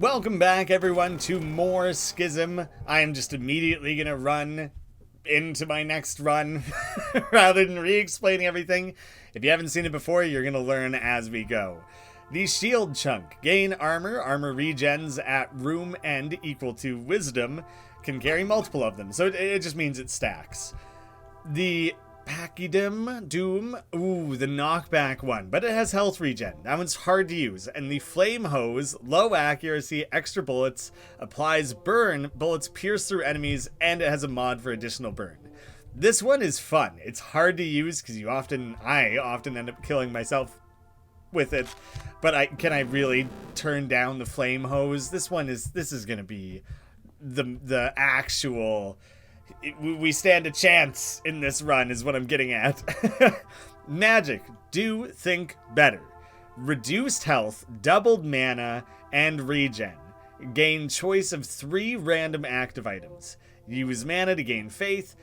Welcome back, everyone, to more Schism. I am just immediately going to run into my next run rather than re-explaining everything. If you haven't seen it before, you're going to learn as we go. The shield chunk. Gain armor. Armor regens at room end equal to wisdom. Can carry multiple of them, so it just means it stacks. The Pachydim Doom, the knockback one, but it has health regen. That one's hard to use. And the Flame Hose, low accuracy, extra bullets, applies burn, bullets pierce through enemies, and it has a mod for additional burn. This one is fun. It's hard to use because I often end up killing myself with it. But can I really turn down the Flame Hose? This is gonna be the actual. We stand a chance in this run is what I'm getting at. Magic. Do think better. Reduced health, doubled mana, and regen. Gain choice of 3 random active items. Use mana to gain faith.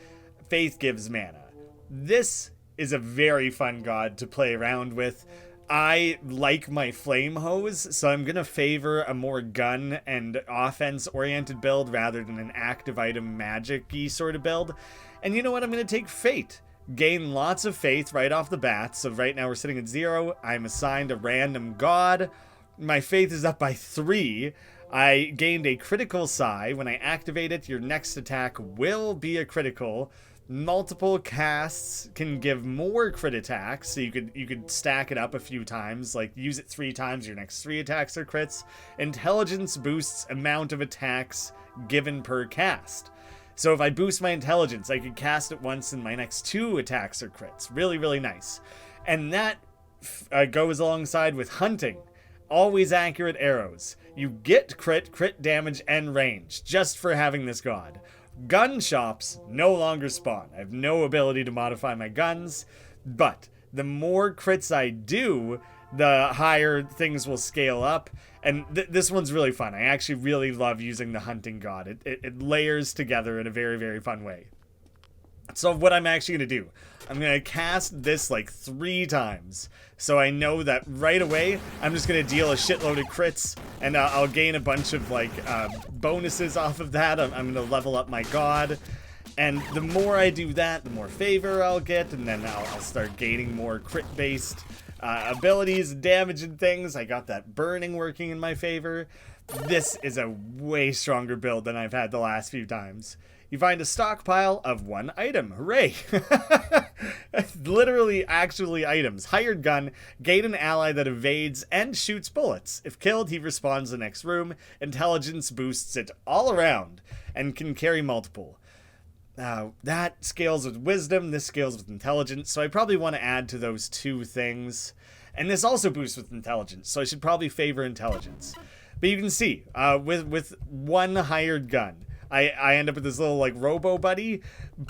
Faith gives mana. This is a very fun god to play around with. I like my Flame Hose, so I'm going to favor a more gun and offense-oriented build rather than an active item magic-y sort of build. And you know what? I'm going to take Fate. Gain lots of faith right off the bat, so right now we're sitting at 0. I'm assigned a random god. My faith is up by 3. I gained a critical Psi. When I activate it, your next attack will be a critical. Multiple casts can give more crit attacks, so you could stack it up a few times, like use it 3 times, your next 3 attacks are crits. Intelligence boosts amount of attacks given per cast. So if I boost my intelligence, I could cast it once and my next 2 attacks are crits. Really, really nice. And that goes alongside with hunting. Always accurate arrows. You get crit damage, and range just for having this god. Gun shops no longer spawn. I have no ability to modify my guns, but the more crits I do, the higher things will scale up. And this one's really fun. I actually really love using the hunting god. It layers together in a very, very fun way. So what I'm actually going to do, I'm going to cast this like 3 times. So I know that right away, I'm just going to deal a shitload of crits, and I'll gain a bunch of like bonuses off of that. I'm going to level up my god. And the more I do that, the more favor I'll get, and then I'll start gaining more crit-based abilities, damage, and things. I got that burning working in my favor. This is a way stronger build than I've had the last few times. You find a stockpile of 1 item. Hooray! Literally, actually items. Hired gun. Gain an ally that evades and shoots bullets. If killed, he respawns the next room. Intelligence boosts it all around and can carry multiple. That scales with wisdom. This scales with intelligence. So I probably want to add to those 2 things. And this also boosts with intelligence. So I should probably favor intelligence. But you can see, with 1 hired gun, I end up with this little, like, robo buddy,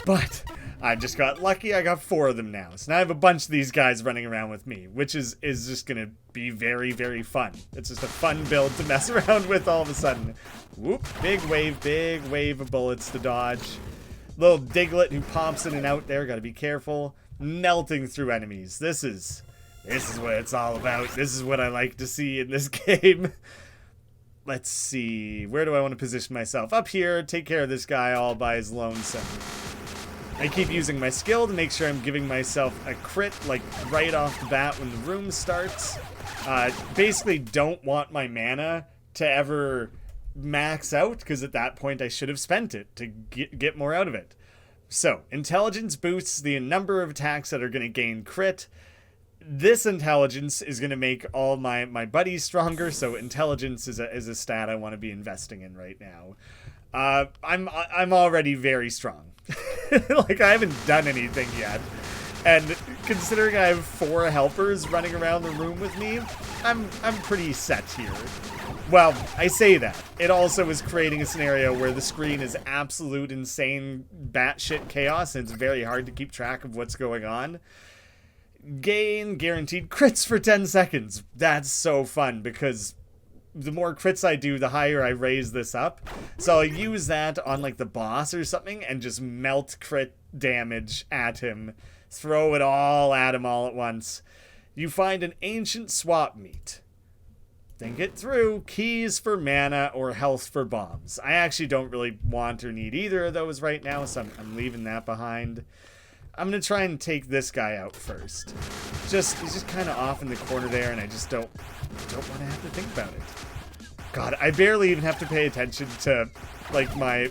but I just got lucky. I got 4 of them now. So now I have a bunch of these guys running around with me, which is just going to be very, very fun. It's just a fun build to mess around with all of a sudden. Whoop, big wave of bullets to dodge. Little Diglett who pops in and out there, gotta be careful. Melting through enemies. This is what it's all about. This is what I like to see in this game. Let's see, where do I want to position myself? Up here, take care of this guy all by his lonesome. I keep using my skill to make sure I'm giving myself a crit, like, right off the bat when the room starts. Basically don't want my mana to ever max out, because at that point I should have spent it to get more out of it. So, intelligence boosts the number of attacks that are going to gain crit. This intelligence is going to make all my buddies stronger, so intelligence is a stat I want to be investing in right now. I'm already very strong. Like, I haven't done anything yet. And considering I have 4 helpers running around the room with me, I'm pretty set here. Well, I say that. It also is creating a scenario where the screen is absolute insane batshit chaos, and it's very hard to keep track of what's going on. Gain guaranteed crits for 10 seconds. That's so fun, because the more crits I do, the higher I raise this up. So I'll use that on, like, the boss or something and just melt crit damage at him. Throw it all at him all at once. You find an ancient swap meet. think it through. Keys for mana or health for bombs. I actually don't really want or need either of those right now, so I'm leaving that behind. I'm going to try and take this guy out first. He's just kind of off in the corner there, and I just don't want to have to think about it. God, I barely even have to pay attention to, like, my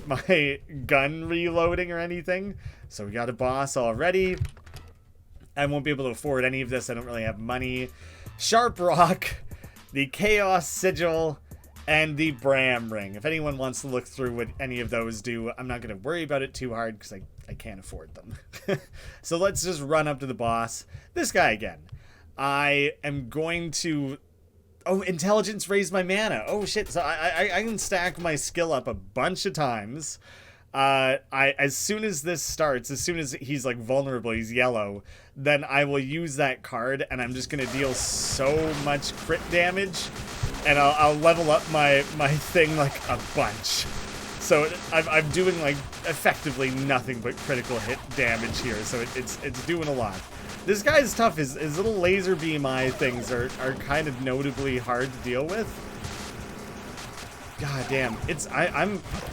gun reloading or anything. So we got a boss already. I won't be able to afford any of this. I don't really have money. Sharp Rock, the Chaos Sigil, and the Bram Ring. If anyone wants to look through what any of those do, I'm not going to worry about it too hard because I can't afford them. So let's just run up to the boss. This guy again. I am going to... Oh, intelligence raised my mana. Oh shit, so I can stack my skill up a bunch of times. As soon as this starts, as soon as he's like vulnerable, he's yellow, then I will use that card and I'm just gonna deal so much crit damage, and I'll level up my thing like a bunch. So I'm doing like effectively nothing but critical hit damage here, so it's doing a lot. This guy's tough. His little laser beam eye things are kind of notably hard to deal with. God damn.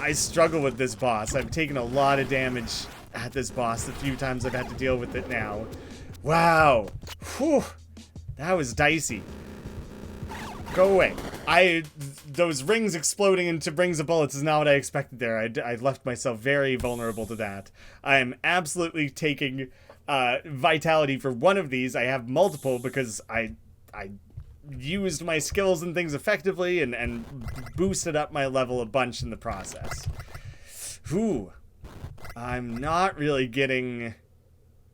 I struggle with this boss. I've taken a lot of damage at this boss the few times I've had to deal with it now. Wow. Whew. That was dicey. Go away. Those rings exploding into rings of bullets is not what I expected there. I left myself very vulnerable to that. I am absolutely taking vitality for one of these. I have multiple because I used my skills and things effectively and boosted up my level a bunch in the process. Whew. I'm not really getting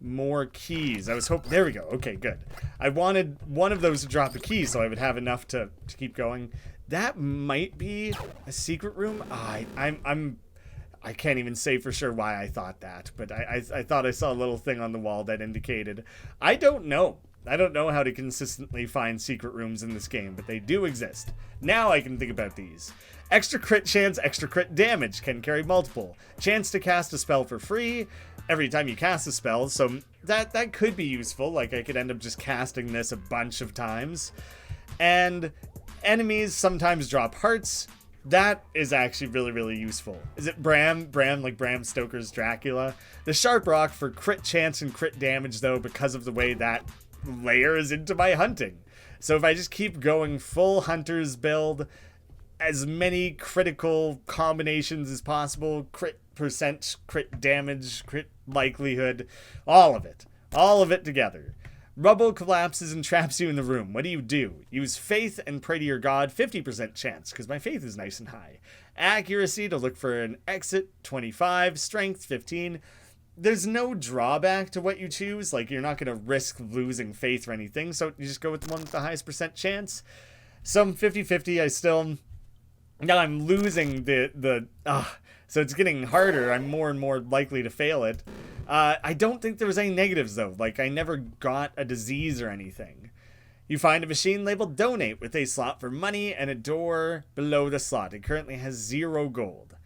more keys. I was hoping... There we go. Okay, good. I wanted one of those to drop a key so I would have enough to keep going. That might be a secret room. I can't even say for sure why I thought that, but I thought I saw a little thing on the wall that indicated. I don't know. I don't know how to consistently find secret rooms in this game, but they do exist. Now I can think about these. Extra crit chance, extra crit damage, can carry multiple. Chance to cast a spell for free every time you cast a spell, so that could be useful. Like, I could end up just casting this a bunch of times. And enemies sometimes drop hearts. That is actually really, really useful. Is it Bram, like Bram Stoker's Dracula? The Sharp Rock for crit chance and crit damage, though, because of the way that layers into my hunting. So if I just keep going full Hunter's build, as many critical combinations as possible, crit percent, crit damage, crit likelihood, all of it together. Rubble collapses and traps you in the room. What do? Use faith and pray to your god, 50% chance, because my faith is nice and high. Accuracy to look for an exit, 25. Strength, 15. There's no drawback to what you choose. Like, you're not going to risk losing faith or anything, so you just go with the one with the highest percent chance. Some 50-50, now I'm losing so it's getting harder. I'm more and more likely to fail it. I don't think there was any negatives, though. Like, I never got a disease or anything. You find a machine labeled donate with a slot for money and a door below the slot. It currently has 0 gold.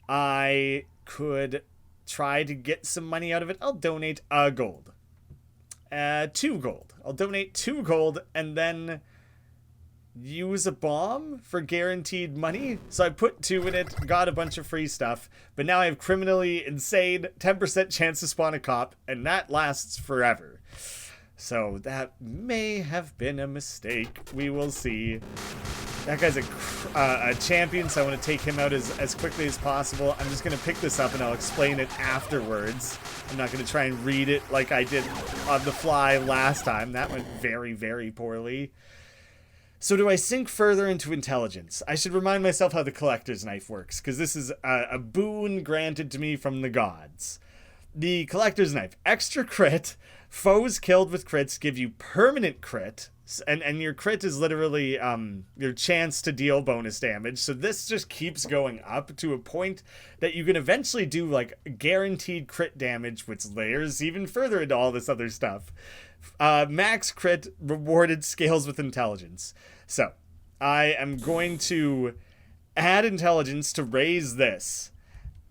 I could try to get some money out of it. I'll donate a gold. 2 gold. I'll donate 2 gold and then use a bomb for guaranteed money. So I put 2 in it, got a bunch of free stuff, but now I have criminally insane 10% chance to spawn a cop, and that lasts forever. So that may have been a mistake. We will see. That guy's a champion, so I want to take him out as quickly as possible. I'm just going to pick this up and I'll explain it afterwards. I'm not going to try and read it like I did on the fly last time. That went very, very poorly. So do I sink further into intelligence? I should remind myself how the collector's knife works, because this is a boon granted to me from the gods. The collector's knife, extra crit, foes killed with crits give you permanent crit, and your crit is literally your chance to deal bonus damage. So this just keeps going up to a point that you can eventually do like guaranteed crit damage, which layers even further into all this other stuff. Max crit rewarded scales with intelligence. So I am going to add intelligence to raise this,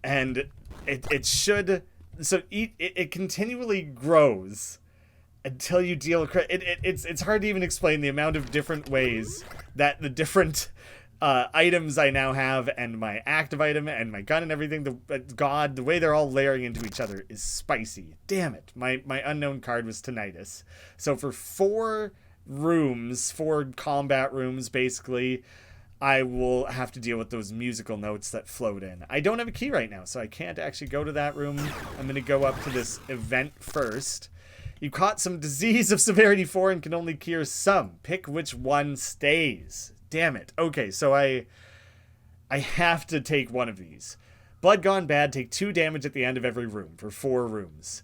and it should, so it continually grows until you deal crit. It's hard to even explain the amount of different ways that the different items I now have, and my active item, and my gun, and everything, the way they're all layering into each other is spicy. Damn it. My unknown card was tinnitus. So for 4 rooms, 4 combat rooms, basically, I will have to deal with those musical notes that float in. I don't have a key right now, so I can't actually go to that room. I'm going to go up to this event first. You caught some disease of severity 4 and can only cure some. Pick which one stays. Damn it. Okay, so I have to take one of these. Blood Gone Bad, take 2 damage at the end of every room for 4 rooms.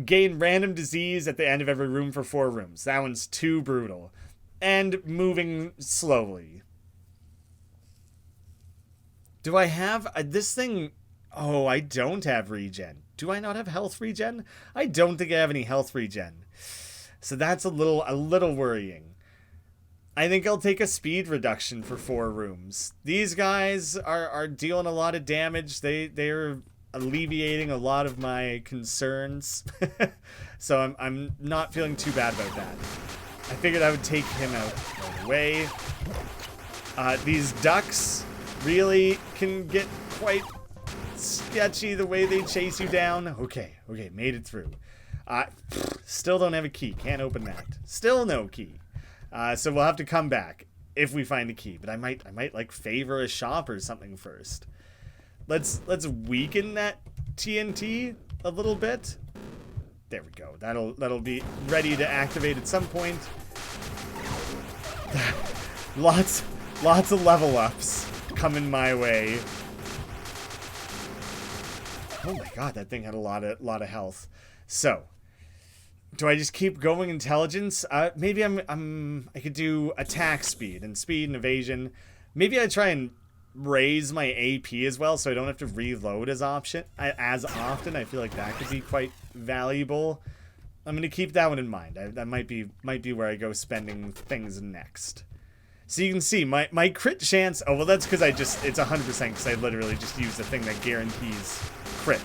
Gain random disease at the end of every room for 4 rooms. That one's too brutal. And moving slowly. Do I have this thing? Oh, I don't have regen. Do I not have health regen? I don't think I have any health regen. So that's a little worrying. I think I'll take a speed reduction for 4 rooms. These guys are dealing a lot of damage. They're alleviating a lot of my concerns. So I'm not feeling too bad about that. I figured I would take him out right away. These ducks really can get quite sketchy the way they chase you down. Okay, made it through. Still don't have a key. Can't open that. Still no key. So we'll have to come back if we find a key. But I might like favor a shop or something first. Let's weaken that TNT a little bit. There we go. That'll be ready to activate at some point. Lots of level ups coming my way. Oh my god, that thing had a lot of health. So, do I just keep going intelligence? Maybe I could do attack speed and evasion. Maybe I try and raise my AP as well, so I don't have to reload as often. I feel like that could be quite valuable. I'm gonna keep that one in mind. That might be where I go spending things next. So you can see my crit chance. Oh well, that's because it's 100% because I literally just used the thing that guarantees crit.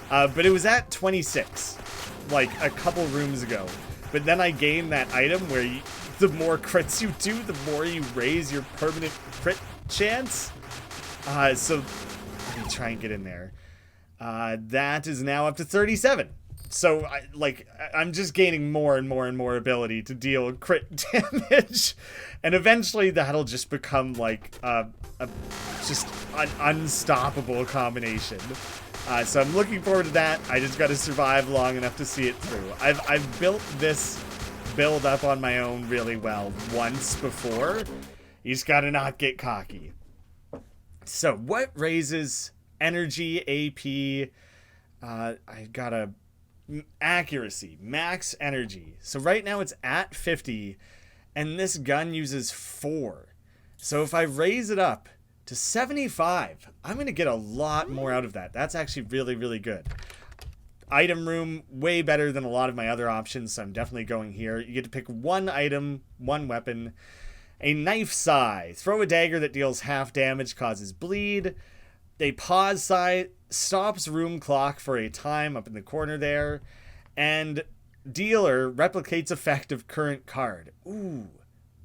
But it was at 26, like a couple rooms ago. But then I gained that item where the more crits you do, the more you raise your permanent crit chance. So let me try and get in there. That is now up to 37. So I'm just gaining more and more ability to deal crit damage, and eventually that'll just become like just an unstoppable combination. So I'm looking forward to that. I just got to survive long enough to see it through. I've built this build up on my own really well once before. You just got to not get cocky. So what raises energy, AP? I got a accuracy, max energy. So right now it's at 50, and this gun uses 4. So if I raise it up to 75, I'm going to get a lot more out of that. That's actually really good. Item room, way better than a lot of my other options, so I'm definitely going here. You get to pick 1 item, 1 weapon. A knife sai. Throw a dagger that deals half damage, causes bleed. A pause sai stops room clock for a time up in the corner there. And dealer replicates effect of current card. Ooh,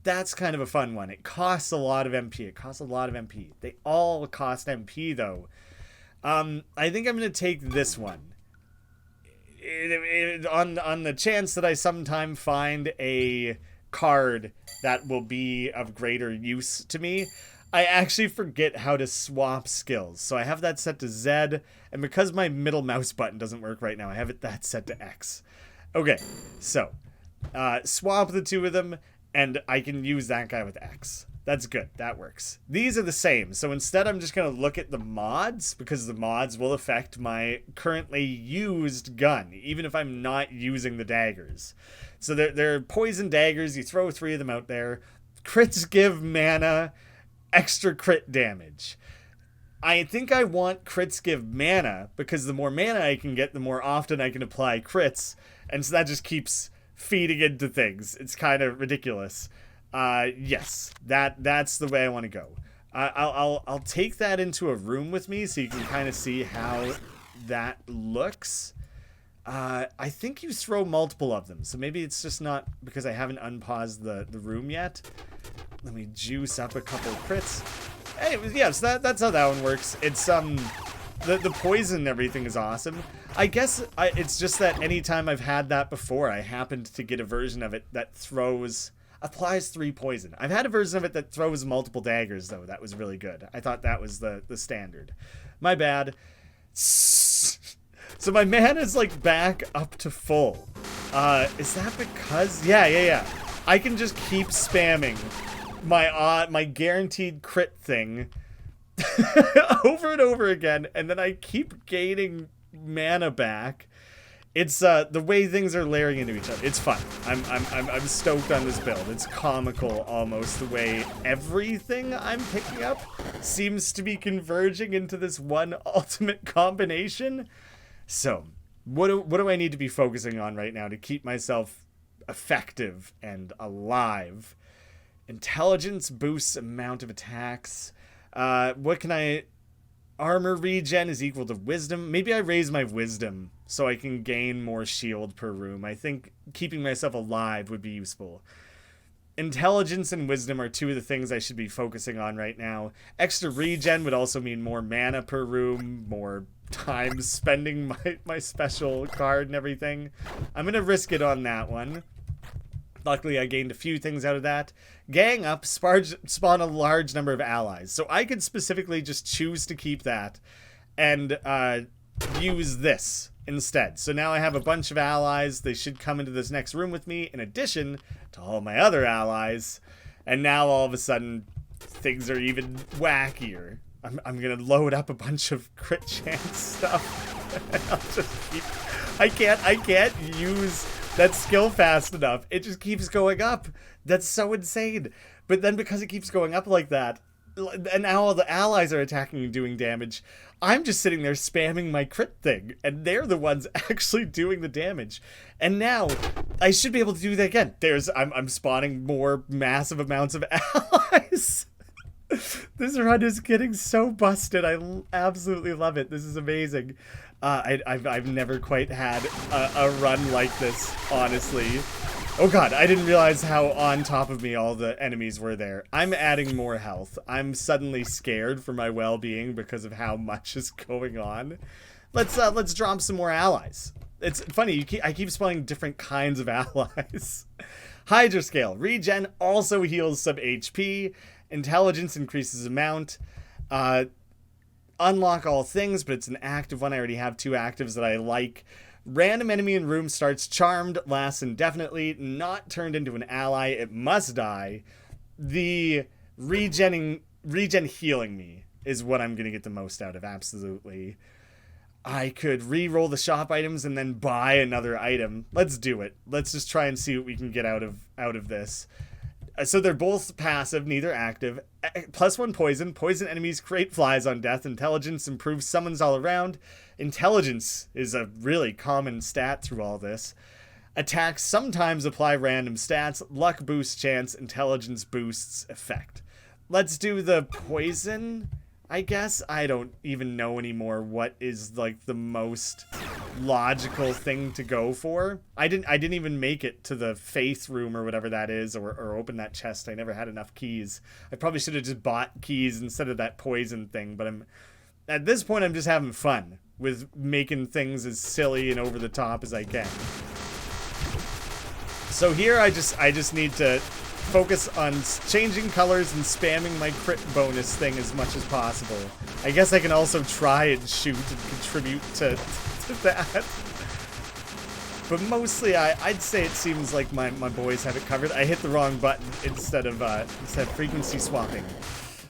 that's kind of a fun one. It costs a lot of MP. They all cost MP though. I think I'm going to take this one. On the chance that I sometime find a card that will be of greater use to me. I actually forget how to swap skills. So I have that set to Z, and because my middle mouse button doesn't work right now, I have that set to X. Okay, so swap the 2 of them, and I can use that guy with X. That's good. That works. These are the same. So instead, I'm just going to look at the mods, because the mods will affect my currently used gun, even if I'm not using the daggers. So they're poison daggers. You throw 3 of them out there. Crits give mana, extra crit damage. I think I want crits give mana, because the more mana I can get, the more often I can apply crits. And so that just keeps feeding into things. It's kind of ridiculous. Yes, that's the way I want to go. I'll take that into a room with me so you can kind of see how that looks. I think you throw multiple of them, so maybe it's just not because I haven't unpaused the room yet. Let me juice up a couple crits. Hey, yeah, so that's how that one works. It's the poison and everything is awesome. I guess it's just that anytime I've had that before, I happened to get a version of it that applies 3 poison. I've had a version of it that throws multiple daggers, though. That was really good. I thought that was the standard. My bad. So my mana is like back up to full. Is that because? Yeah. I can just keep spamming my guaranteed crit thing over and over again, and then I keep gaining mana back. It's the way things are layering into each other. It's fun. I'm stoked on this build. It's comical almost the way everything I'm picking up seems to be converging into this one ultimate combination. So, what do I need to be focusing on right now to keep myself effective and alive? Intelligence boosts amount of attacks. What can I... Armor regen is equal to wisdom. Maybe I raise my wisdom so I can gain more shield per room. I think keeping myself alive would be useful. Intelligence and wisdom are 2 of the things I should be focusing on right now. Extra regen would also mean more mana per room, more time spending my special card and everything. I'm going to risk it on that one. Luckily, I gained a few things out of that. Gang up, spawn a large number of allies. So I could specifically just choose to keep that and use this instead. So now I have a bunch of allies. They should come into this next room with me in addition to all my other allies. And now all of a sudden, things are even wackier. I'm going to load up a bunch of crit chance stuff. And I'll just keep... I can't use that skill fast enough. It just keeps going up. That's so insane. But then because it keeps going up like that, and now all the allies are attacking and doing damage, I'm just sitting there spamming my crit thing, and they're the ones actually doing the damage. And now I should be able to do that again. I'm spawning more massive amounts of allies. This run is getting so busted. I absolutely love it. This is amazing. I've never quite had a run like this, honestly. Oh god, I didn't realize how on top of me all the enemies were there. I'm adding more health. I'm suddenly scared for my well-being because of how much is going on. Let's drop some more allies. It's funny, I keep spawning different kinds of allies. Hydra Scale. Regen also heals some HP. Intelligence increases amount. Unlock all things, but it's an active one. I already have 2 actives that I like. Random enemy in room starts charmed, lasts indefinitely, not turned into an ally. It must die. The regen healing me is what I'm going to get the most out of, absolutely. I could re-roll the shop items and then buy another item. Let's do it. Let's just try and see what we can get out of this. So they're both passive, neither active. +1 poison. Poison enemies create flies on death. Intelligence improves summons all around. Intelligence is a really common stat through all this. Attacks sometimes apply random stats. Luck boosts chance. Intelligence boosts effect. Let's do the poison, I guess. I don't even know anymore what is like the most logical thing to go for. I didn't even make it to the faith room or whatever that is, or open that chest. I never had enough keys. I probably should have just bought keys instead of that poison thing, but at this point I'm just having fun with making things as silly and over the top as I can. So here I just need to focus on changing colors and spamming my crit bonus thing as much as possible. I guess I can also try and shoot and contribute to that. But mostly I'd say it seems like my boys have it covered. I hit the wrong button instead of frequency swapping.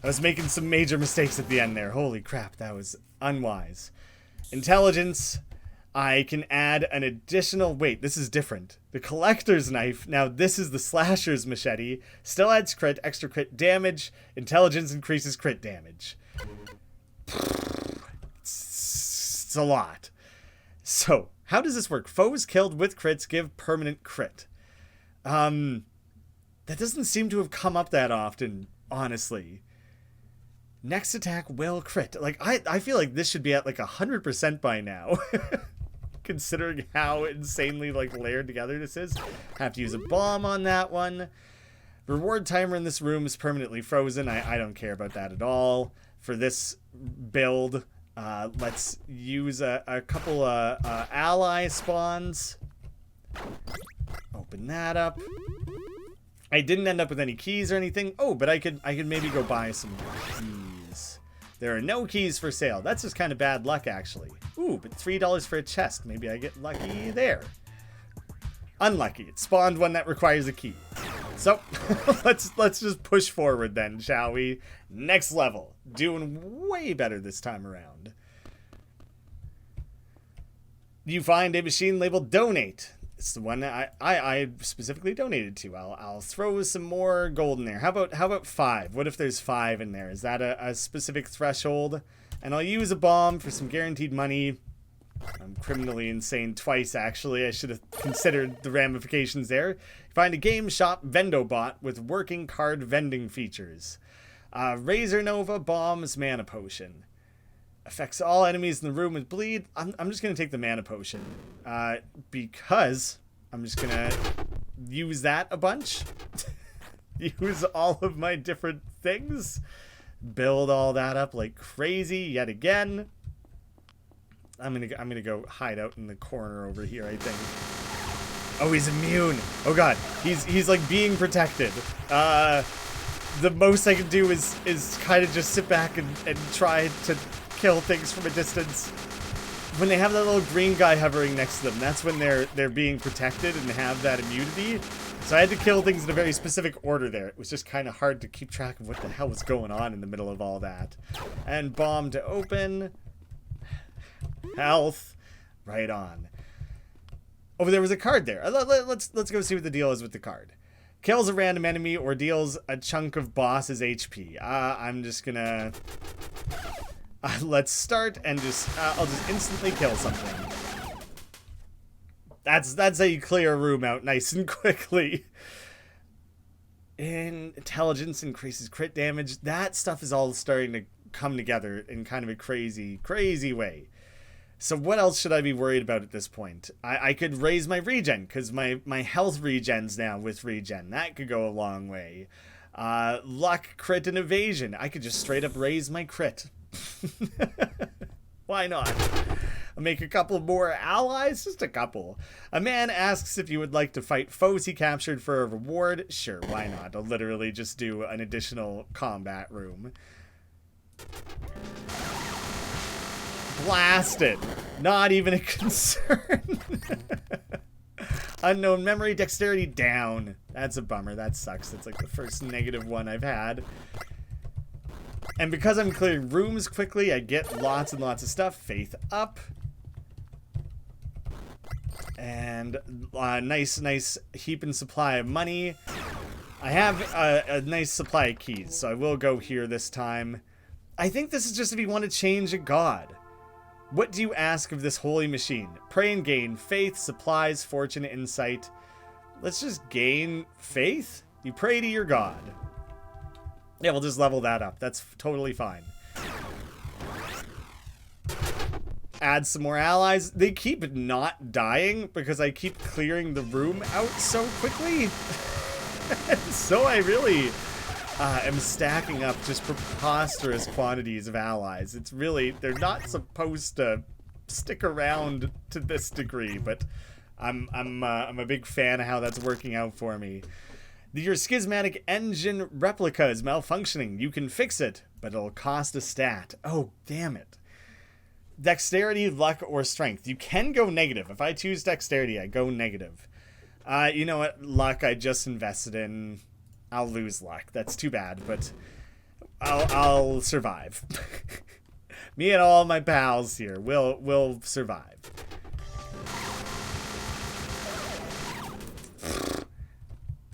I was making some major mistakes at the end there. Holy crap, that was unwise. Intelligence. I can add an additional... Wait, this is different. The Collector's Knife. Now, this is the Slasher's Machete. Still adds crit, extra crit damage. Intelligence increases crit damage. It's a lot. So, how does this work? Foes killed with crits give permanent crit. That doesn't seem to have come up that often, honestly. Next attack will crit. Like, I feel like this should be at like 100% by now. considering how insanely, like, layered together this is. Have to use a bomb on that one. Reward timer in this room is permanently frozen. I don't care about that at all. For this build, let's use a couple of ally spawns. Open that up. I didn't end up with any keys or anything. Oh, but I could maybe go buy some keys. There are no keys for sale. That's just kind of bad luck, actually. Ooh, but $3 for a chest. Maybe I get lucky there. Unlucky. It spawned one that requires a key. So, let's just push forward then, shall we? Next level. Doing way better this time around. You find a machine labeled Donate. It's the one that I specifically donated to. I'll throw some more gold in there. How about 5? What if there's 5 in there? Is that a specific threshold? And I'll use a bomb for some guaranteed money. I'm criminally insane twice, actually. I should have considered the ramifications there. Find a game shop vendobot with working card vending features. Razor Nova bombs mana potion. Affects all enemies in the room with bleed. I'm just going to take the mana potion. Because I'm just going to use that a bunch. Use all of my different things. Build all that up like crazy yet again. I'm gonna go hide out in the corner over here, I think. Oh, he's immune. Oh god, he's like being protected. The most I can do is kind of just sit back and try to kill things from a distance. When they have that little green guy hovering next to them, that's when they're being protected and have that immunity. So I had to kill things in a very specific order there. It was just kind of hard to keep track of what the hell was going on in the middle of all that. And bomb to open. Health. Right on. Oh, there was a card there. Let's go see what the deal is with the card. Kills a random enemy or deals a chunk of boss's HP. I'm just gonna... let's start and I'll just instantly kill something. That's how you clear a room out nice and quickly. And intelligence increases crit damage. That stuff is all starting to come together in kind of a crazy, crazy way. So what else should I be worried about at this point? I could raise my regen, because my health regens now with regen. That could go a long way. Luck, crit, and evasion. I could just straight up raise my crit. Why not? I'll make a couple more allies, just a couple. A man asks if you would like to fight foes he captured for a reward. Sure, why not? I'll literally just do an additional combat room. Blasted. Not even a concern. Unknown memory, dexterity down. That's a bummer. That sucks. That's like the first negative one I've had. And because I'm clearing rooms quickly, I get lots and lots of stuff. Faith up. And nice heap and supply of money. I have a nice supply of keys, so I will go here this time. I think this is just if you want to change a god. What do you ask of this holy machine? Pray and gain faith, supplies, fortune, insight. Let's just gain faith? You pray to your god. Yeah, we'll just level that up. That's totally fine. Add some more allies. They keep not dying because I keep clearing the room out so quickly. So I really am stacking up just preposterous quantities of allies. It's really, they're not supposed to stick around to this degree, but I'm a big fan of how that's working out for me. Your schismatic engine replica is malfunctioning. You can fix it, but it'll cost a stat. Oh, damn it. Dexterity, luck, or strength. You can go negative. If I choose dexterity, I go negative. You know what? Luck I just invested in. I'll lose luck. That's too bad, but I'll survive. Me and all my pals here will survive.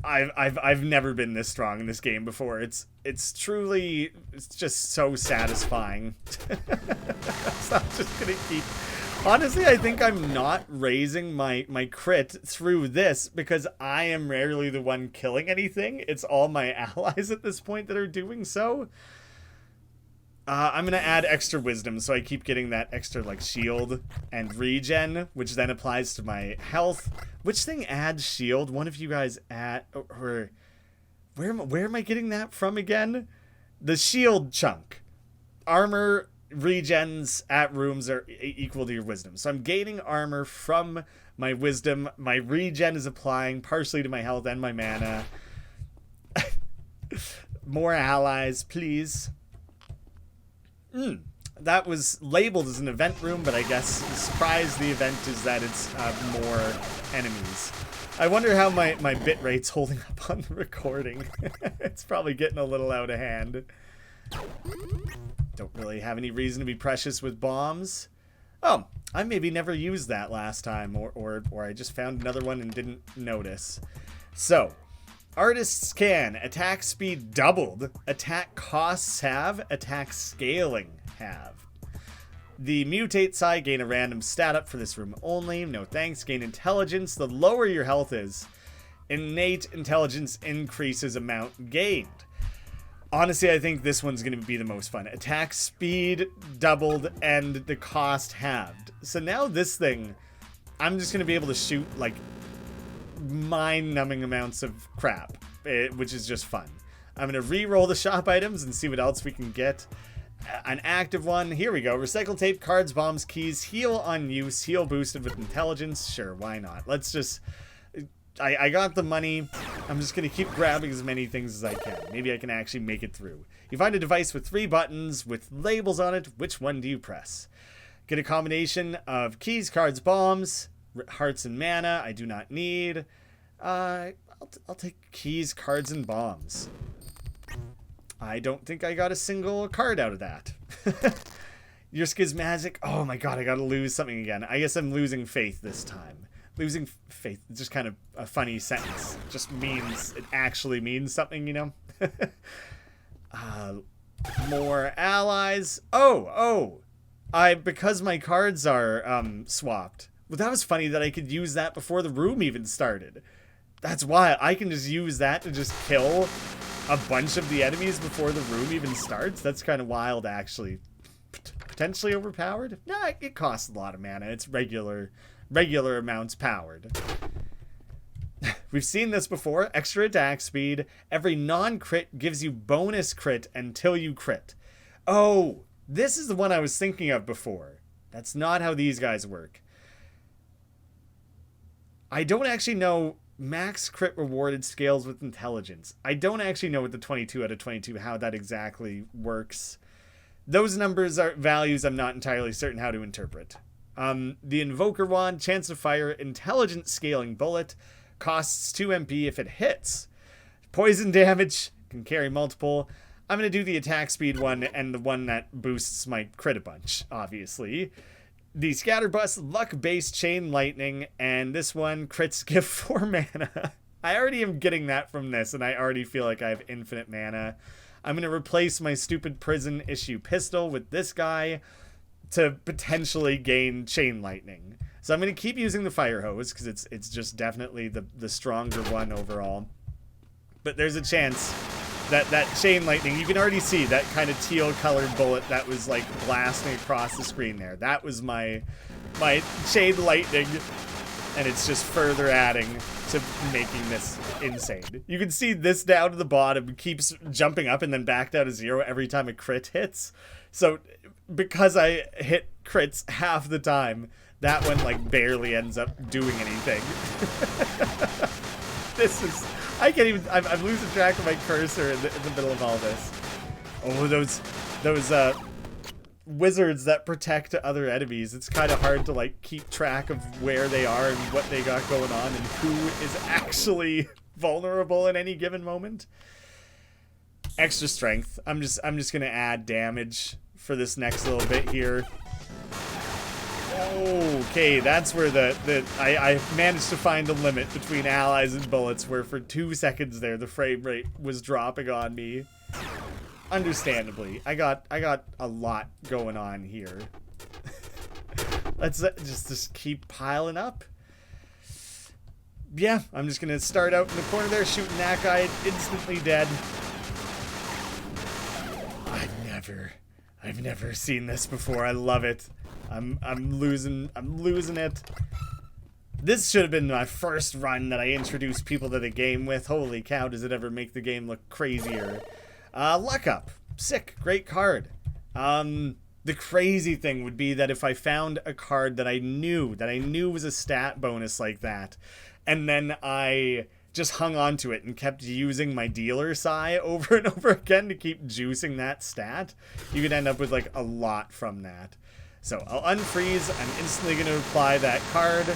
I've never been this strong in this game before. It's just so satisfying. So I'm just gonna keep. Honestly, I think I'm not raising my crit through this because I am rarely the one killing anything. It's all my allies at this point that are doing so. I'm gonna add extra wisdom, so I keep getting that extra, like, shield and regen, which then applies to my health. Which thing adds shield? One of you guys add... Or where am I getting that from again? The shield chunk. Armor regens at rooms are equal to your wisdom. So I'm gaining armor from my wisdom. My regen is applying partially to my health and my mana. More allies, please. That was labeled as an event room, but I guess the surprise the event is that it's more enemies. I wonder how my bit rate's holding up on the recording. It's probably getting a little out of hand. Don't really have any reason to be precious with bombs. Oh, I maybe never used that last time, or I just found another one and didn't notice. So, artists can attack speed doubled, attack costs have, attack scaling have. The mutate side, gain a random stat up for this room only. No thanks. Gain intelligence. The lower your health is, innate intelligence increases amount gained. Honestly, I think this one's going to be the most fun. Attack speed doubled and the cost halved. So now this thing, I'm just going to be able to shoot, like, mind-numbing amounts of crap, which is just fun. I'm going to re-roll the shop items and see what else we can get. An active one. Here we go. Recycle tape, cards, bombs, keys, heal on use, heal boosted with intelligence. Sure, why not? Let's just... I got the money. I'm just going to keep grabbing as many things as I can. Maybe I can actually make it through. You find a device with 3 buttons with labels on it. Which one do you press? Get a combination of keys, cards, bombs, hearts, and mana. I do not need. I'll take keys, cards, and bombs. I don't think I got a single card out of that. You're schismatic. Oh my god, I gotta lose something again. I guess I'm losing faith this time. Losing faith, just kind of a funny sentence. Just means, it actually means something, you know? More allies. Because my cards are swapped. Well, that was funny that I could use that before the room even started. That's why I can just use that to just kill a bunch of the enemies before the room even starts. That's kind of wild, actually. Potentially overpowered? Nah, it costs a lot of mana. It's regular amounts powered. We've seen this before. Extra attack speed. Every non-crit gives you bonus crit until you crit. Oh, this is the one I was thinking of before. That's not how these guys work. I don't actually know. Max crit rewarded scales with intelligence. I don't actually know with the 22 out of 22 how that exactly works. Those numbers are values I'm not entirely certain how to interpret. The Invoker Wand, chance to fire, intelligence scaling bullet, costs 2 MP if it hits. Poison damage, can carry multiple. I'm going to do the attack speed one and the one that boosts my crit a bunch, obviously. The Scatterbust, luck-based chain lightning, and this one, crits give 4 mana. I already am getting that from this, and I already feel like I have infinite mana. I'm going to replace my stupid prison issue pistol with this guy to potentially gain chain lightning. So I'm going to keep using the fire hose because it's just definitely the stronger one overall. But there's a chance that chain lightning, you can already see that kind of teal colored bullet that was like blasting across the screen there. That was my chain lightning, and it's just further adding to making this insane. You can see this down to the bottom keeps jumping up and then back down to 0 every time a crit hits. So because I hit crits half the time, that one like barely ends up doing anything. This is, I can't even, I'm losing track of my cursor in the middle of all this. Oh, those wizards that protect other enemies. It's kind of hard to like keep track of where they are and what they got going on and who is actually vulnerable in any given moment. Extra strength. I'm just gonna add damage for this next little bit here. Okay, that's where I managed to find a limit between allies and bullets where for 2 seconds there the frame rate was dropping on me. Understandably. I got a lot going on here. Let's just keep piling up. Yeah, I'm just gonna start out in the corner there shooting that never seen this before. I love it. I'm losing it. This should have been my first run that I introduced people to the game with. Holy cow, does it ever make the game look crazier. Luck Up. Sick. Great card. The crazy thing would be that if I found a card that I knew was a stat bonus like that, and then I just hung on to it and kept using my dealer psi over and over again to keep juicing that stat, you could end up with like a lot from that. So I'll unfreeze. I'm instantly going to apply that card.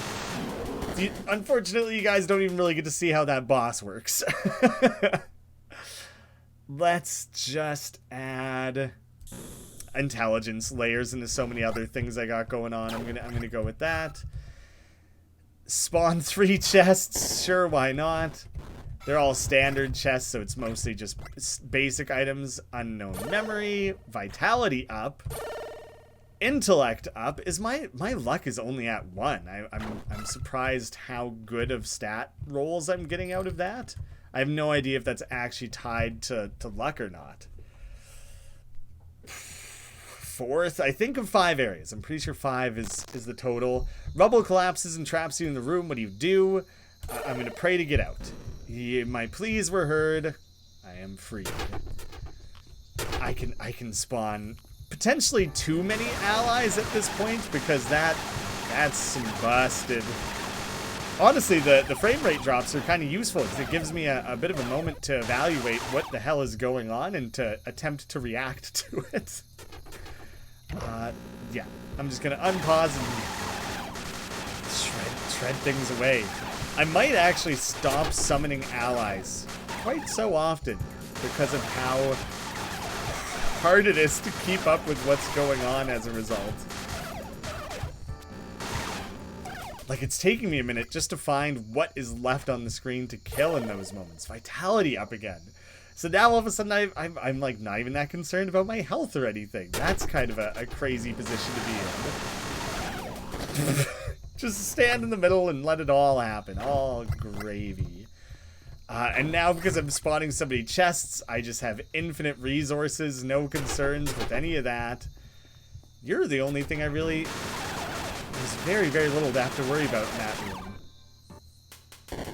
Unfortunately, you guys don't even really get to see how that boss works. Let's just add intelligence layers into so many other things I got going on. I'm gonna go with that. Spawn 3 chests, sure, why not? They're all standard chests, so it's mostly just basic items. Unknown memory, vitality up, intellect up. Is my luck is only at 1. I'm surprised how good of stat rolls I'm getting out of that. I have no idea if that's actually tied to luck or not. 4th, I think of 5 areas. I'm pretty sure 5 is the total. Rubble collapses and traps you in the room. What do? I'm going to pray to get out. My pleas were heard. I am freed. I can spawn potentially too many allies at this point because that's some busted. Honestly, the frame rate drops are kind of useful because it gives me a bit of a moment to evaluate what the hell is going on and to attempt to react to it. Yeah, I'm just gonna unpause and shred things away. I might actually stop summoning allies quite so often because of how hard it is to keep up with what's going on as a result. Like, it's taking me a minute just to find what is left on the screen to kill in those moments. Vitality up again. So now all of a sudden I'm like not even that concerned about my health or anything. That's kind of a crazy position to be in. Just stand in the middle and let it all happen. All gravy. And now because I'm spawning so many chests, I just have infinite resources, no concerns with any of that. You're the only thing I really... There's very, very little to have to worry about in that room.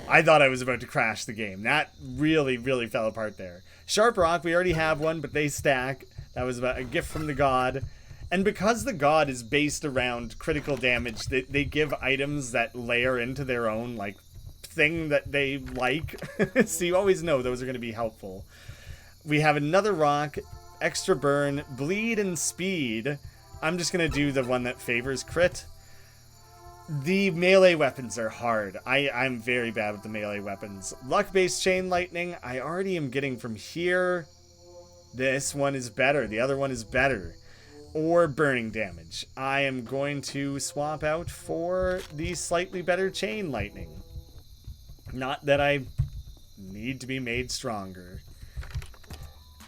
I thought I was about to crash the game. That really, really fell apart there. Sharp Rock, we already have one, but they stack. That was about a gift from the god. And because the god is based around critical damage, they give items that layer into their own, like, thing that they like. So you always know those are going to be helpful. We have another rock, extra burn, bleed, and speed. I'm just going to do the one that favors crit. The melee weapons are hard. I'm very bad with the melee weapons. Luck-based chain lightning, I already am getting from here. This one is better. The other one is better. Or burning damage. I am going to swap out for the slightly better chain lightning. Not that I need to be made stronger.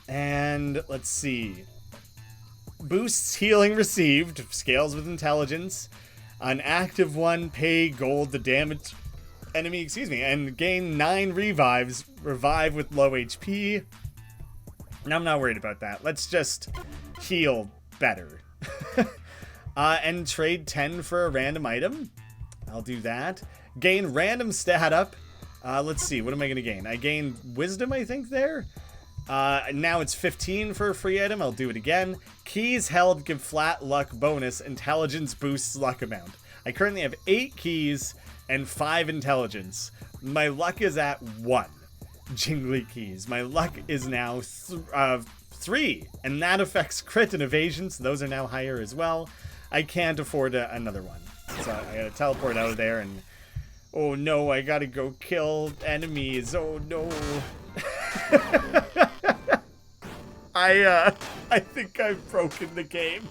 And let's see. Boosts healing received. Scales with intelligence. An active one, pay gold the damage enemy, and gain 9 revives. Revive with low HP. Now I'm not worried about that. Let's just heal better. And trade 10 for a random item. I'll do that. Gain random stat up. Let's see, what am I going to gain? I gain wisdom, I think, there. Now it's 15 for a free item. I'll do it again. Keys held give flat luck bonus. Intelligence boosts luck amount. I currently have 8 keys and 5 intelligence. My luck is at 1. Jingly keys. My luck is now 3. And that affects crit and evasion, so those are now higher as well. I can't afford another one. So I gotta teleport out of there and... Oh no, I gotta go kill enemies. Oh no. I think I've broken the game.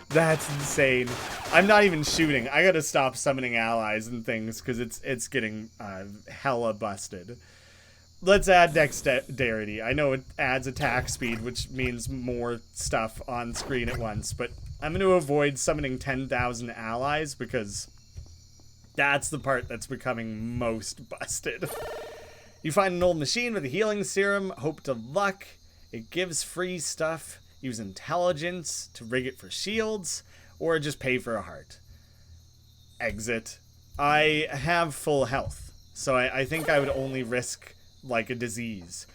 That's insane. I'm not even shooting. I gotta stop summoning allies and things because it's getting hella busted. Let's add dexterity. I know it adds attack speed, which means more stuff on screen at once, but I'm going to avoid summoning 10,000 allies because that's the part that's becoming most busted. You find an old machine with a healing serum. Hope to luck. It gives free stuff. use intelligence to rig it for shields, or just pay for a heart. Exit. I have full health, so I think I would only risk, like, a disease.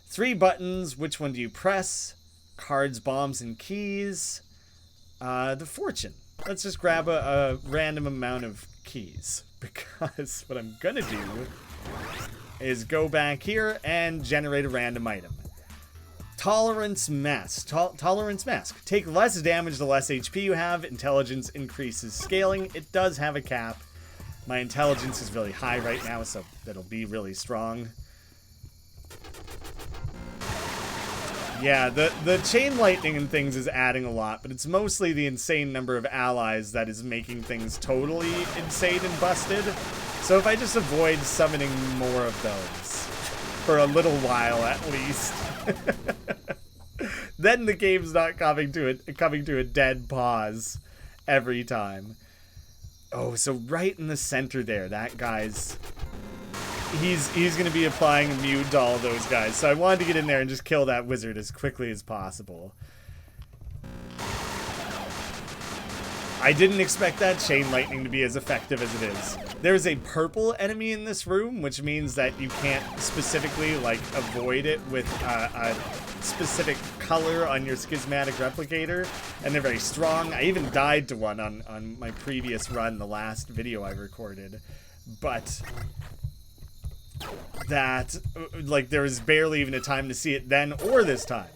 3 buttons, which one do you press? Cards, bombs, and keys. The fortune. Let's just grab a random amount of keys, because what I'm gonna do is go back here and generate a random item. Tolerance mask. Tolerance mask. Take less damage the less HP you have. Intelligence increases scaling. It does have a cap. My intelligence is really high right now, so it'll be really strong. Yeah, the chain lightning and things is adding a lot, but it's mostly the insane number of allies that is making things totally insane and busted. So if I just avoid summoning more of those, for a little while at least, then the game's not coming to a dead pause every time. Oh, so right in the center there, that guy's... He's going to be applying immune to all those guys. So I wanted to get in there and just kill that wizard as quickly as possible. I didn't expect that chain lightning to be as effective as it is. There's a purple enemy in this room, which means that you can't specifically, like, avoid it with a specific color on your schismatic replicator. And they're very strong. I even died to one on my previous run, the last video I recorded. But... that, like, there was barely even a time to see it then or this time.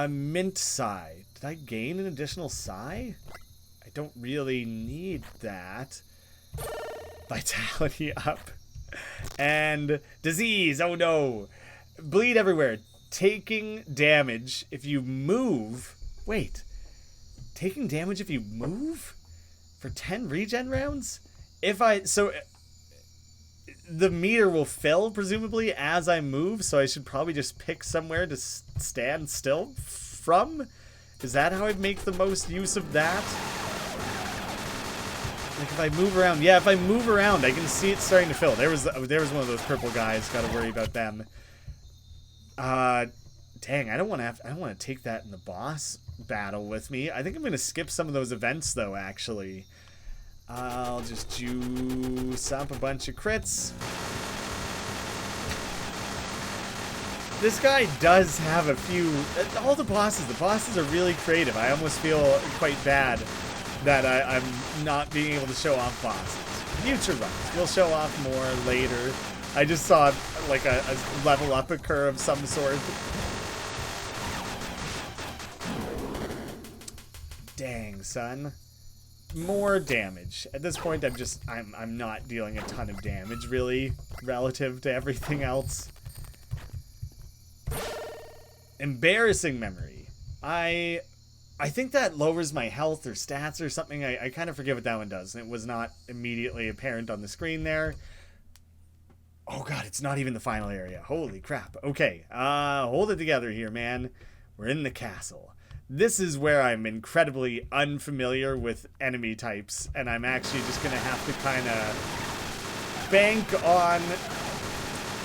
Mint Psi. Did I gain an additional Psi? I don't really need that. Vitality up. And disease. Oh no. Bleed everywhere. Taking damage if you move. Wait. Taking damage if you move? For 10 regen rounds? So... the meter will fill, presumably, as I move, so I should probably just pick somewhere to stand still from? Is that how I'd make the most use of that? Like, if I move around... yeah, if I move around, I can see it starting to fill. There was one of those purple guys. Gotta worry about them. Dang, I don't want to take that in the boss battle with me. I think I'm gonna skip some of those events, though, actually. I'll just juice up a bunch of crits. This guy does have a few... all the bosses are really creative. I almost feel quite bad that I'm not being able to show off bosses. Future runs. We'll show off more later. I just saw, like, a level up occur of some sort. Dang, son. More damage. At this point, I'm not dealing a ton of damage, really, relative to everything else. Embarrassing memory. I think that lowers my health or stats or something. I kind of forget what that one does, and it was not immediately apparent on the screen there. Oh god, it's not even the final area. Holy crap. Okay, hold it together here, man. We're in the castle. This is where I'm incredibly unfamiliar with enemy types, and I'm actually just going to have to kind of bank on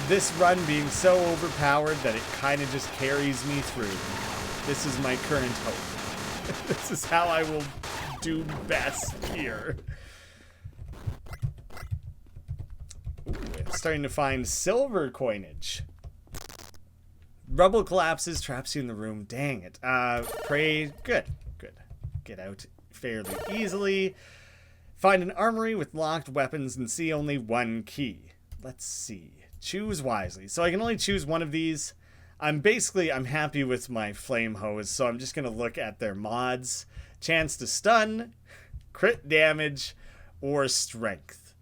this run being so overpowered that it kind of just carries me through. This is my current hope. This is how I will do best here. Ooh, I'm starting to find silver coinage. Rubble collapses, traps you in the room. Dang it. Pray. Good. Get out fairly easily. Find an armory with locked weapons and see only one key. Let's see. Choose wisely. So I can only choose one of these. I'm happy with my flame hose, so I'm just going to look at their mods. Chance to stun, crit damage, or strength.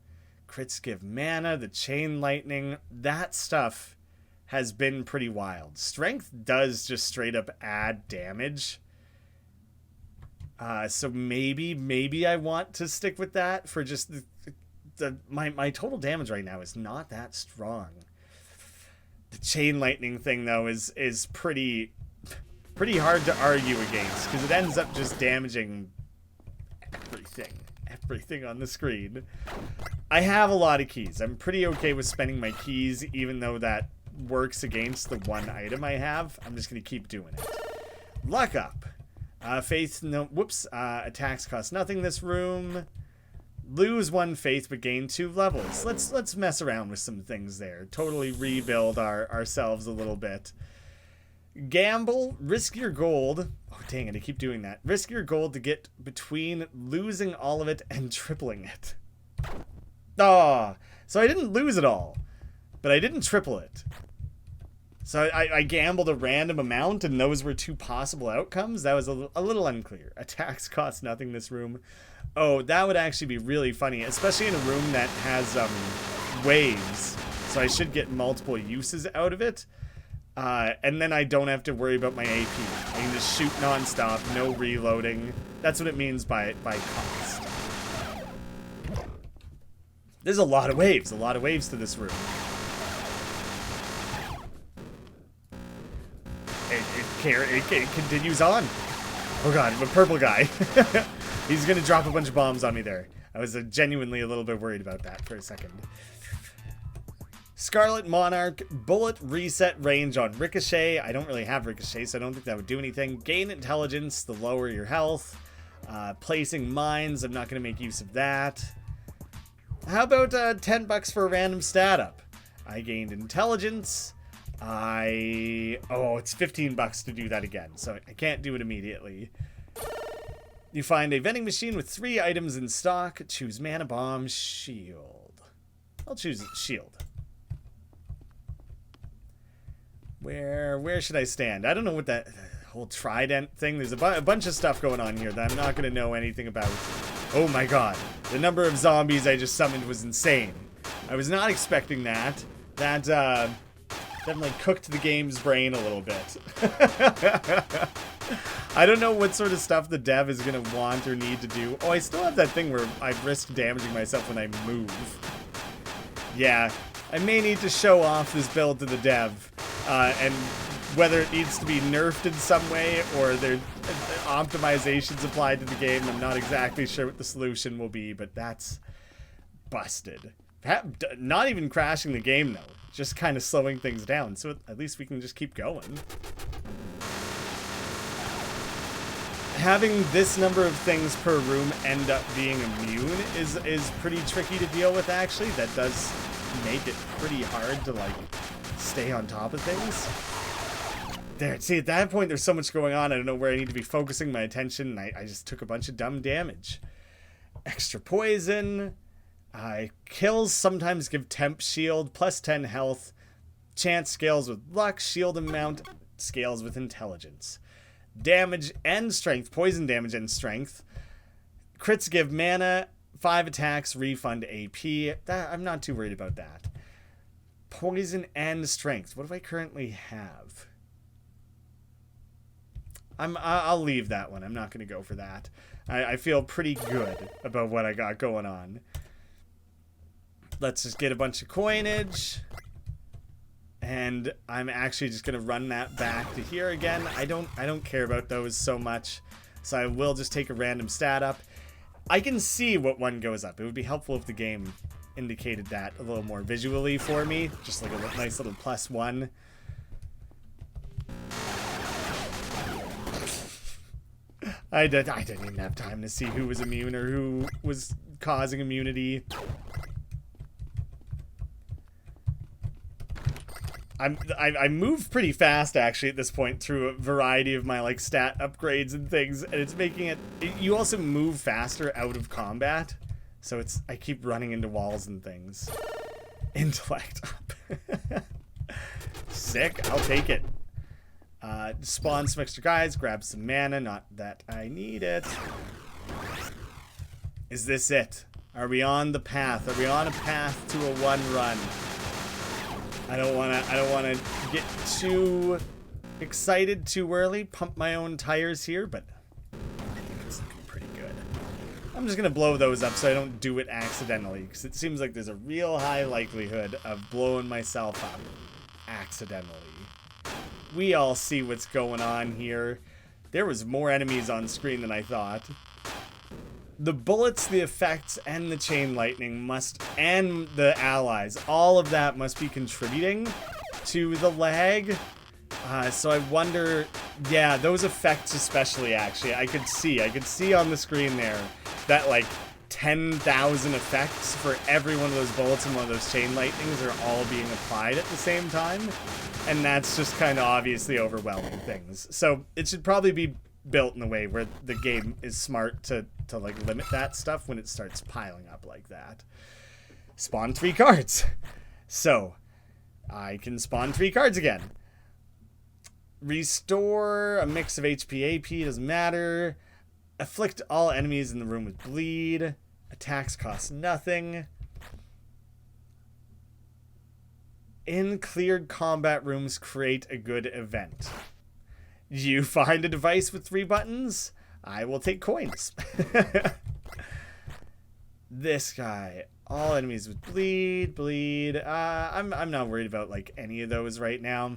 Crits give mana, the chain lightning, that stuff has been pretty wild. Strength does just straight up add damage. So maybe I want to stick with that for just my total damage right now is not that strong. The chain lightning thing though is pretty hard to argue against because it ends up just damaging everything on the screen. I have a lot of keys. I'm pretty okay with spending my keys even though that works against the one item I have. I'm just going to keep doing it. Luck up. Faith, no, whoops. Attacks cost nothing this room. Lose 1 faith but gain 2 levels. Let's mess around with some things there. Totally rebuild ourselves a little bit. Gamble, risk your gold. Oh, dang it, I keep doing that. Risk your gold to get between losing all of it and tripling it. Oh, so I didn't lose it all, but I didn't triple it. So I gambled a random amount, and those were 2 possible outcomes. That was a little unclear. Attacks cost nothing this room. Oh, that would actually be really funny, especially in a room that has waves. So I should get multiple uses out of it. And then I don't have to worry about my AP. I can just shoot non-stop, no reloading. That's what it means by cost. There's a lot of waves to this room. It continues on. Oh god, I'm a purple guy. He's gonna drop a bunch of bombs on me there. I was genuinely a little bit worried about that for a second. Scarlet Monarch, bullet reset range on Ricochet. I don't really have Ricochet, so I don't think that would do anything. Gain intelligence to lower your health. Placing mines, I'm not going to make use of that. How about $10 for a random stat up? I gained intelligence. Oh, it's $15 to do that again, so I can't do it immediately. You find a vending machine with 3 items in stock. Choose mana bomb, shield. I'll choose shield. Where should I stand? I don't know what that whole trident thing. There's a bunch of stuff going on here that I'm not going to know anything about. Oh my god. The number of zombies I just summoned was insane. I was not expecting that. That definitely cooked the game's brain a little bit. I don't know what sort of stuff the dev is going to want or need to do. Oh, I still have that thing where I risk damaging myself when I move. Yeah, I may need to show off this build to the dev. And whether it needs to be nerfed in some way or there optimizations applied to the game, I'm not exactly sure what the solution will be, but that's busted. Not even crashing the game, though. Just kind of slowing things down, so at least we can just keep going. Having this number of things per room end up being immune is pretty tricky to deal with, actually. That does make it pretty hard to, like, stay on top of things. There, see, at that point, there's so much going on, I don't know where I need to be focusing my attention, and I just took a bunch of dumb damage. Extra poison. Kills sometimes give temp shield, plus 10 health. Chance scales with luck, shield amount scales with intelligence. Damage and strength, poison damage and strength. Crits give mana, 5 attacks, refund AP. I'm not too worried about that. Poison and strength. What do I currently have? I'll leave that one. I'm not going to go for that. I feel pretty good about what I got going on. Let's just get a bunch of coinage. And I'm actually just going to run that back to here again. I don't care about those so much. So I will just take a random stat up. I can see what one goes up. It would be helpful if the game indicated that a little more visually for me. Just like a nice little +1. I didn't even have time to see who was immune or who was causing immunity. I move pretty fast actually at this point through a variety of my like stat upgrades and things, and it's making it. You also move faster out of combat, so I keep running into walls and things. Intellect up. Sick. I'll take it. Spawn some extra guys. Grab some mana. Not that I need it. Is this it? Are we on the path? Are we on a path to a 1-run? I don't wanna get too excited too early, pump my own tires here, but I think it's looking pretty good. I'm just gonna blow those up so I don't do it accidentally, because it seems like there's a real high likelihood of blowing myself up accidentally. We all see what's going on here. There was more enemies on screen than I thought. The bullets, the effects, and the chain lightning and the allies, all of that must be contributing to the lag. So I wonder, yeah, those effects especially, actually, I could see on the screen there that like 10,000 effects for every one of those bullets and one of those chain lightnings are all being applied at the same time. And that's just kind of obviously overwhelming things. So it should probably be built in a way where the game is smart to like limit that stuff when it starts piling up like that. Spawn 3 cards. So I can spawn 3 cards again. Restore a mix of HP, AP, doesn't matter. Afflict all enemies in the room with bleed. Attacks cost nothing. In cleared combat rooms, create a good event. You find a device with 3 buttons? I will take coins. This guy. All enemies with bleed. I'm not worried about like any of those right now.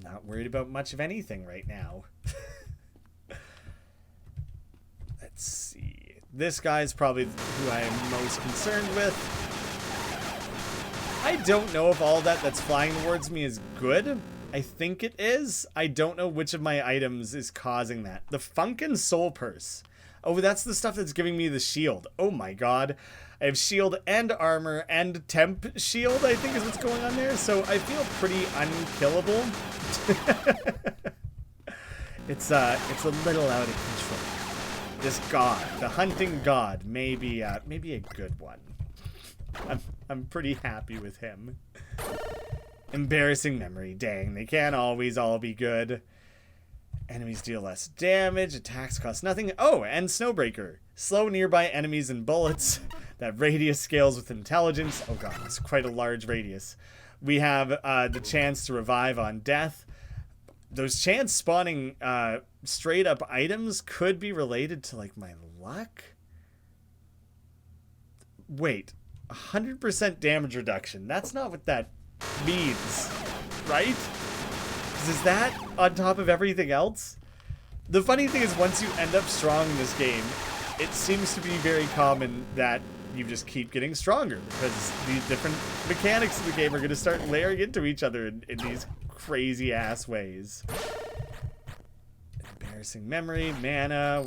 Not worried about much of anything right now. Let's see. This guy's probably who I am most concerned with. I don't know if all that's flying towards me is good. I think it is. I don't know which of my items is causing that. The Funkin' Soul Purse. Oh, that's the stuff that's giving me the shield. Oh my god. I have shield and armor and temp shield, I think is what's going on there. So I feel pretty unkillable. It's a little out of control. This god, the hunting god, may be a good one. I'm pretty happy with him. Embarrassing memory. Dang, they can't always all be good. Enemies deal less damage. Attacks cost nothing. Oh, and Snowbreaker. Slow nearby enemies and bullets. That radius scales with intelligence. Oh god, it's quite a large radius. We have the chance to revive on death. Those chance spawning straight up items could be related to like my luck. Wait, 100% damage reduction. That's not what that means, right? Is that on top of everything else? The funny thing is, once you end up strong in this game, it seems to be very common that you just keep getting stronger because the different mechanics of the game are going to start layering into each other in these crazy ass ways. Embarrassing memory, mana,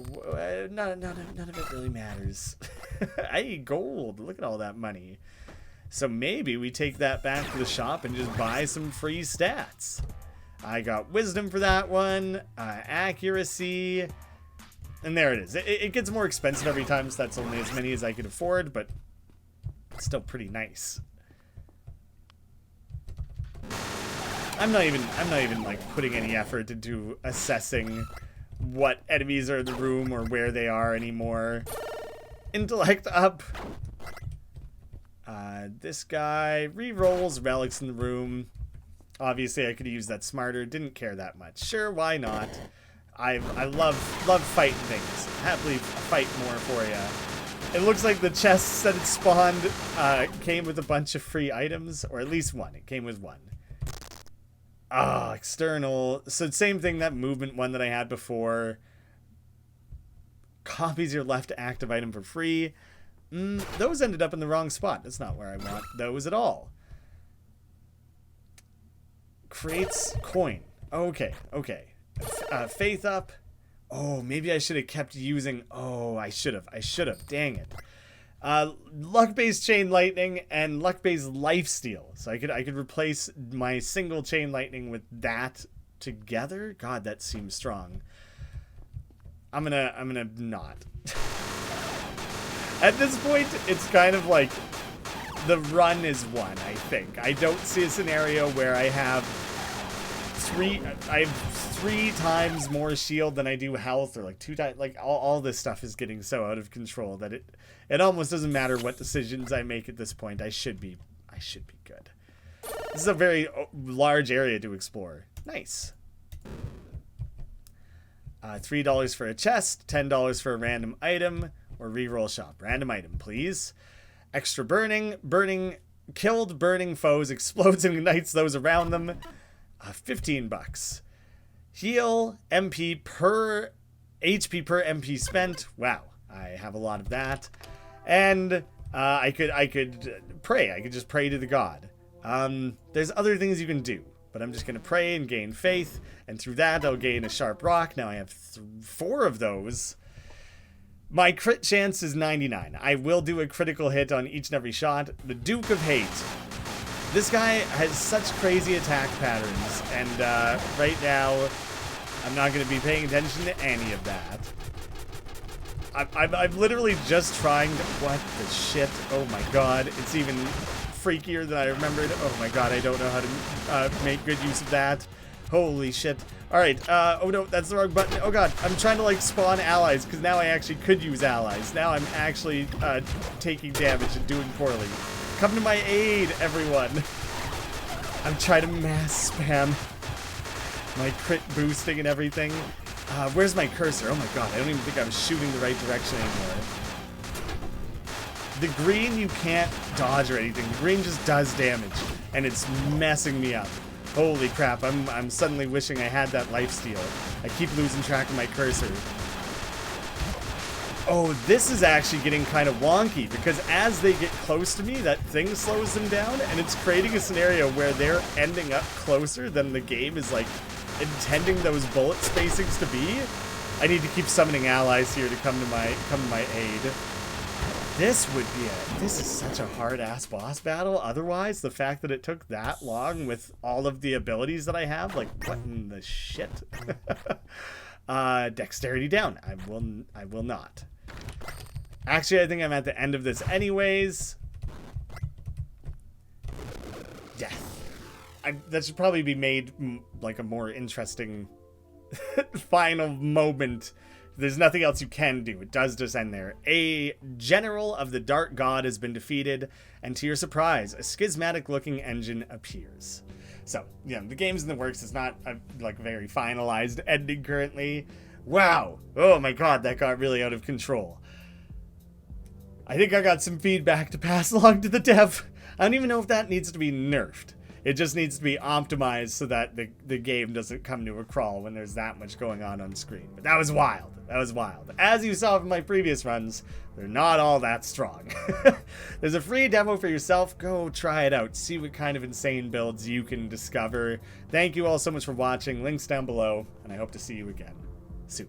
none of it really matters. Hey, gold, look at all that money. So maybe we take that back to the shop and just buy some free stats. I got wisdom for that one, accuracy, and there it is. It gets more expensive every time, so that's only as many as I could afford, but it's still pretty nice. I'm not even like putting any effort into assessing what enemies are in the room or where they are anymore. Intellect up. This guy re-rolls relics in the room. Obviously, I could have used that smarter. Didn't care that much. Sure, why not? I love fighting things. Happily fight more for you. It looks like the chests that it spawned came with a bunch of free items, or at least one. It came with one. Ah, external. So same thing, that movement one that I had before. Copies your left active item for free. Those ended up in the wrong spot. That's not where I want those at all. Creates coin. Okay. Faith up. Oh, maybe I should have kept using... Oh, I should have. Dang it. Luck-based chain lightning and luck-based lifesteal. So I could replace my single chain lightning with that together. God, that seems strong. I'm gonna not. At this point, it's kind of like the run is one, I think. I don't see a scenario where I have three times more shield than I do health, or like 2 times. Like all this stuff is getting so out of control that it almost doesn't matter what decisions I make at this point. I should be good. This is a very large area to explore. Nice. $3 for a chest, $10 for a random item, or reroll shop. Random item, please. Extra burning. Killed burning foes, explodes and ignites those around them. $15. Heal MP per HP per MP spent. Wow, I have a lot of that. And I could pray. I could just pray to the god. There's other things you can do, but I'm just going to pray and gain faith, and through that I'll gain a sharp rock. Now I have 4 of those. My crit chance is 99. I will do a critical hit on each and every shot. The Duke of Hate. This guy has such crazy attack patterns, and right now I'm not going to be paying attention to any of that. I'm literally just trying to... What the shit? Oh my god. It's even freakier than I remembered. Oh my god, I don't know how to make good use of that. Holy shit. Alright, oh no, that's the wrong button. Oh god, I'm trying to like spawn allies, because now I actually could use allies. Now I'm actually taking damage and doing poorly. Come to my aid, everyone. I'm trying to mass spam my crit boosting and everything. Where's my cursor? Oh my god, I don't even think I was shooting the right direction anymore. The green, you can't dodge or anything. The green just does damage, and it's messing me up. Holy crap, I'm suddenly wishing I had that lifesteal. I keep losing track of my cursor. Oh, this is actually getting kind of wonky, because as they get close to me, that thing slows them down, and it's creating a scenario where they're ending up closer than the game is, like, intending those bullet spacings to be. I need to keep summoning allies here to come to my aid. This is such a hard-ass boss battle. Otherwise, the fact that it took that long with all of the abilities that I have, like, what in the shit? Dexterity down. I will not. Actually, I think I'm at the end of this anyways. Death. That should probably be made like a more interesting final moment. There's nothing else you can do. It does just end there. A general of the Dark God has been defeated, and to your surprise, a schismatic-looking engine appears. So, yeah, the game's in the works. It's not a like very finalized ending currently. Wow. Oh my god, that got really out of control. I think I got some feedback to pass along to the dev. I don't even know if that needs to be nerfed. It just needs to be optimized so that the game doesn't come to a crawl when there's that much going on screen. But that was wild. That was wild. As you saw from my previous runs, they're not all that strong. There's a free demo for yourself. Go try it out. See what kind of insane builds you can discover. Thank you all so much for watching. Links down below, and I hope to see you again soon.